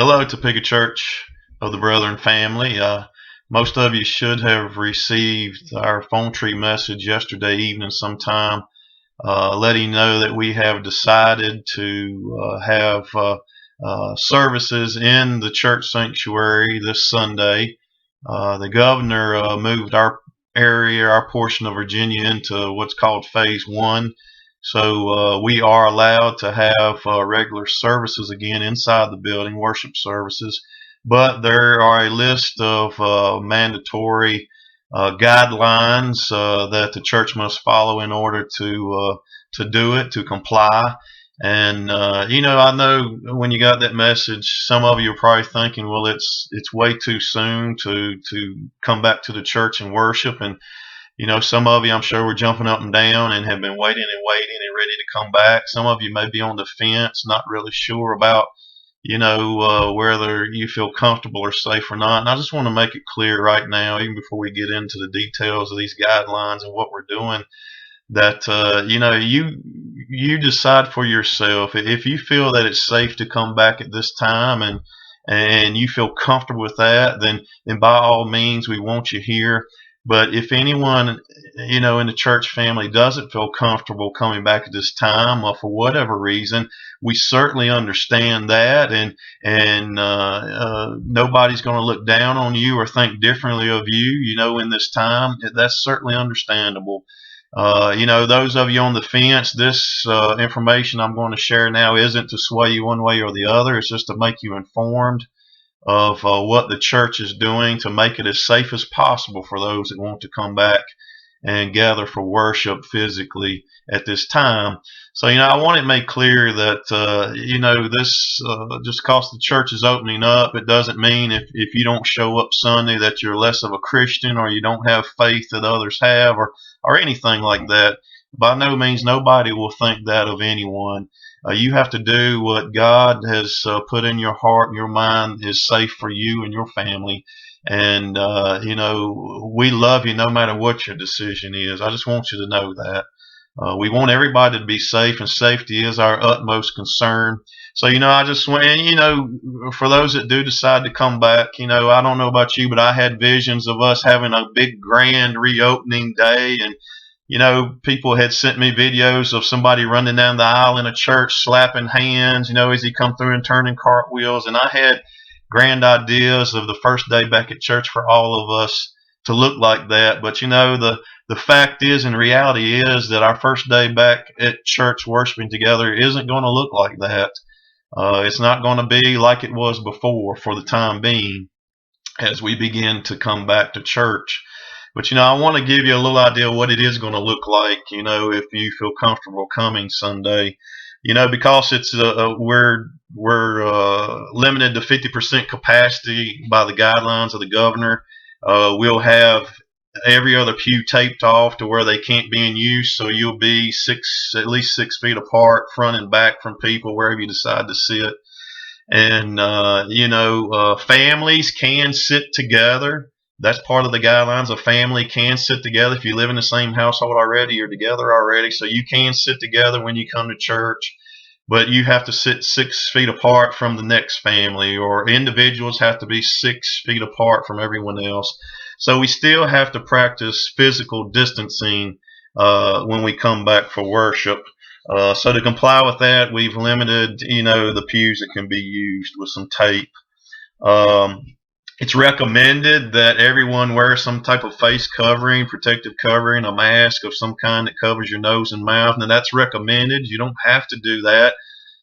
Hello, Topeka Church of the Brethren family. Most of you should have received our phone tree message yesterday evening sometime, letting you know that we have decided to have services in the church sanctuary this Sunday. The governor moved our area, our portion of Virginia, into what's called Phase 1. So we are allowed to have regular services again inside the building, worship services, but there are a list of mandatory guidelines that the church must follow in order to do it, to comply. And I know when you got that message, some of you are probably thinking, well, it's way too soon to come back to the church and worship. And some of you, I'm sure, were jumping up and down and have been waiting and waiting and ready to come back. Some of you may be on the fence, not really sure about, whether you feel comfortable or safe or not. And I just want to make it clear right now, even before we get into the details of these guidelines and what we're doing, that you decide for yourself. If you feel that it's safe to come back at this time and you feel comfortable with that, then by all means, we want you here. But if anyone, in the church family doesn't feel comfortable coming back at this time, or for whatever reason, we certainly understand that, and nobody's going to look down on you or think differently of you, in this time. That's certainly understandable. Those of you on the fence, this information I'm going to share now isn't to sway you one way or the other. It's just to make you informed of what the church is doing to make it as safe as possible for those that want to come back and gather for worship physically at this time. So, I want it made clear that, this, just because the church is opening up, it doesn't mean if you don't show up Sunday that you're less of a Christian or you don't have faith that others have or anything like that. By no means, nobody will think that of anyone. You have to do what God has put in your heart and your mind is safe for you and your family. And, we love you no matter what your decision is. I just want you to know that. We want everybody to be safe, and safety is our utmost concern. So, I just went, and, for those that do decide to come back, I don't know about you, but I had visions of us having a big grand reopening day. And people had sent me videos of somebody running down the aisle in a church, slapping hands, as he come through and turning cartwheels. And I had grand ideas of the first day back at church for all of us to look like that. But, the fact is, and reality is, that our first day back at church worshiping together isn't going to look like that. It's not going to be like it was before for the time being as we begin to come back to church. But I want to give you a little idea of what it is going to look like, if you feel comfortable coming Sunday, because it's we're limited to 50% capacity by the guidelines of the governor. We'll have every other pew taped off to where they can't be in use, so you'll be at least 6 feet apart, front and back from people wherever you decide to sit. And families can sit together. That's part of the guidelines. A family can sit together. If you live in the same household already, you're together already, so you can sit together when you come to church, but you have to sit 6 feet apart from the next family, or individuals have to be 6 feet apart from everyone else. So we still have to practice physical distancing when we come back for worship. So to comply with that, we've limited, the pews that can be used with some tape. It's recommended that everyone wear some type of face covering, protective covering, a mask of some kind that covers your nose and mouth. Now, that's recommended. You don't have to do that.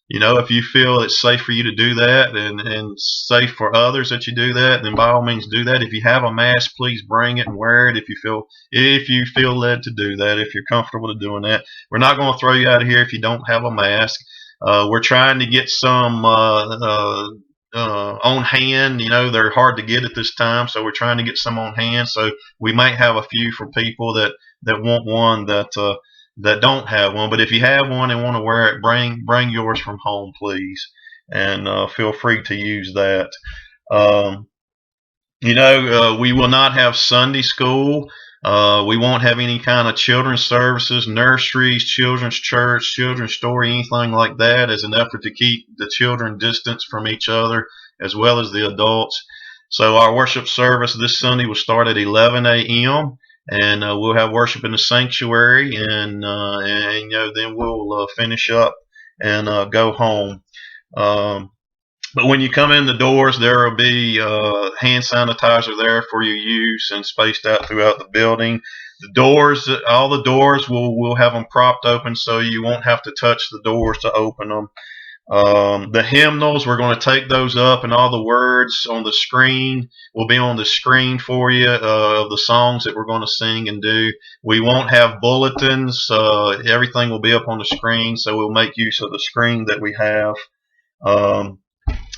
If you feel it's safe for you to do that and safe for others that you do that, then by all means do that. If you have a mask, please bring it and wear it if you feel led to do that, if you're comfortable to doing that. We're not going to throw you out of here if you don't have a mask. We're trying to get some on hand. They're hard to get at this time, so we're trying to get some on hand. So we might have a few for people that want one that don't have one. But if you have one and want to wear it, bring yours from home, please, and feel free to use that. We will not have Sunday school We won't have any kind of children's services, nurseries, children's church, children's story, anything like that, as an effort to keep the children distance from each other as well as the adults. So our worship service this Sunday will start at 11 a.m. and we'll have worship in the sanctuary, and then we'll finish up and go home. But when you come in the doors, there will be hand sanitizer there for your use and spaced out throughout the building. The doors, all the doors, we'll have them propped open so you won't have to touch the doors to open them. The hymnals, we're going to take those up, and all the words on the screen will be on the screen for you of the songs that we're going to sing and do. We won't have bulletins. Everything will be up on the screen, so we'll make use of the screen that we have.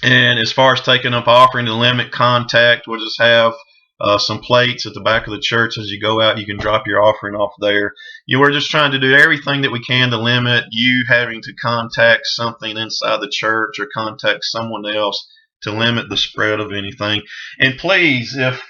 And as far as taking up offering to limit contact, we'll just have some plates at the back of the church. As you go out, you can drop your offering off there. We're just trying to do everything that we can to limit you having to contact something inside the church or contact someone else, to limit the spread of anything. And please, if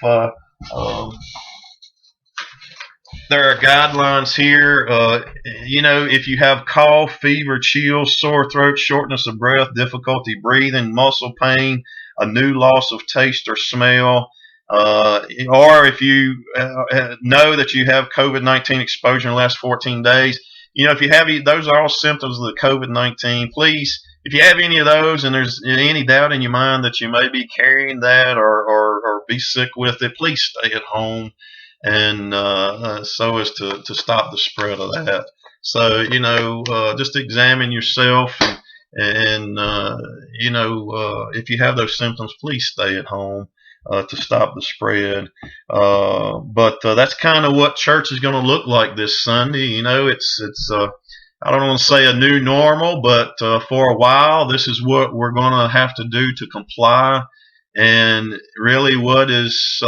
there are guidelines here. If you have cough, fever, chills, sore throat, shortness of breath, difficulty breathing, muscle pain, a new loss of taste or smell, or if you know that you have COVID-19 exposure in the last 14 days, if you have those are all symptoms of the COVID-19. Please, if you have any of those and there's any doubt in your mind that you may be carrying that or be sick with it, please stay at home. And so as to stop the spread of that. So, just examine yourself, and if you have those symptoms, please stay at home to stop the spread. But that's kind of what church is going to look like this Sunday. It's I don't want to say a new normal, but for a while, this is what we're going to have to do to comply. And really, what is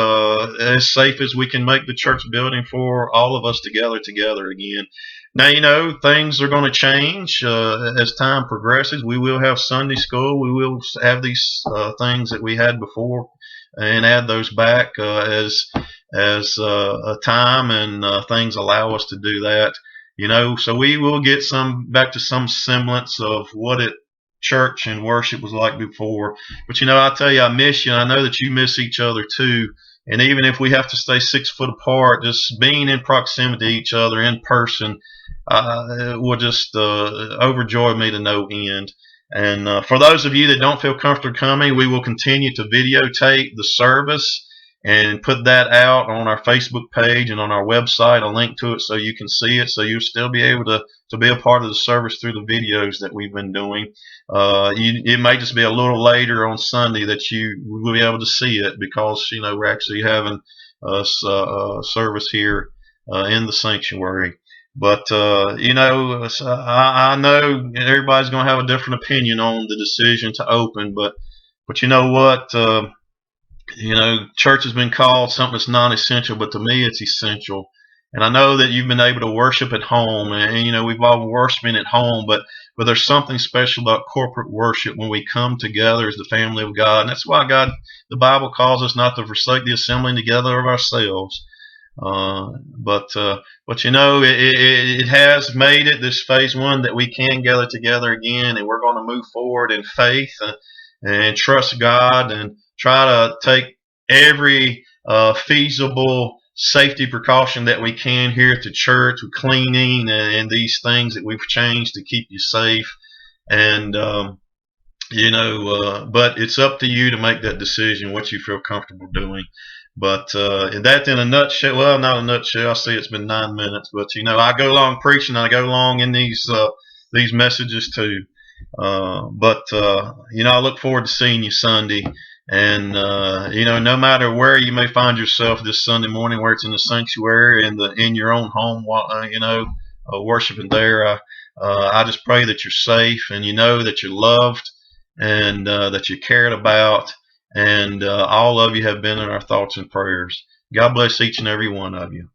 as safe as we can make the church building for all of us together again. Now, things are going to change as time progresses. We will have Sunday school. We will have these things that we had before, and add those back as time and things allow us to do that. So we will get back to some semblance of what church and worship was like before. But I tell you, I miss you, and I know that you miss each other too. And even if we have to stay 6 foot apart, just being in proximity to each other in person will just overjoy me to no end. And for those of you that don't feel comfortable coming, we will continue to videotape the service and put that out on our Facebook page and on our website, a link to it so you can see it, so you'll still be able to be a part of the service through the videos that we've been doing. It may just be a little later on Sunday that you will be able to see it, because we're actually having a service here in the sanctuary. But I know everybody's going to have a different opinion on the decision to open, but you know what? Church has been called something that's non-essential, but to me it's essential. And I know that you've been able to worship at home, and we've all been worshiping at home, but there's something special about corporate worship when we come together as the family of God. And that's why the Bible calls us not to forsake the assembling together of ourselves. But it has made it this phase 1 that we can gather together again, and we're going to move forward in faith and trust God and try to take every feasible safety precaution that we can here at the church, with cleaning and these things that we've changed to keep you safe. And but it's up to you to make that decision, what you feel comfortable doing. But that in a nutshell, well, not a nutshell, I see it's been 9 minutes, but I go along preaching, I go along in these messages too. But I look forward to seeing you Sunday. And no matter where you may find yourself this Sunday morning, where it's in the sanctuary and in your own home, worshiping there, I just pray that you're safe, and that you're loved, and that you're cared about, and all of you have been in our thoughts and prayers. God bless each and every one of you.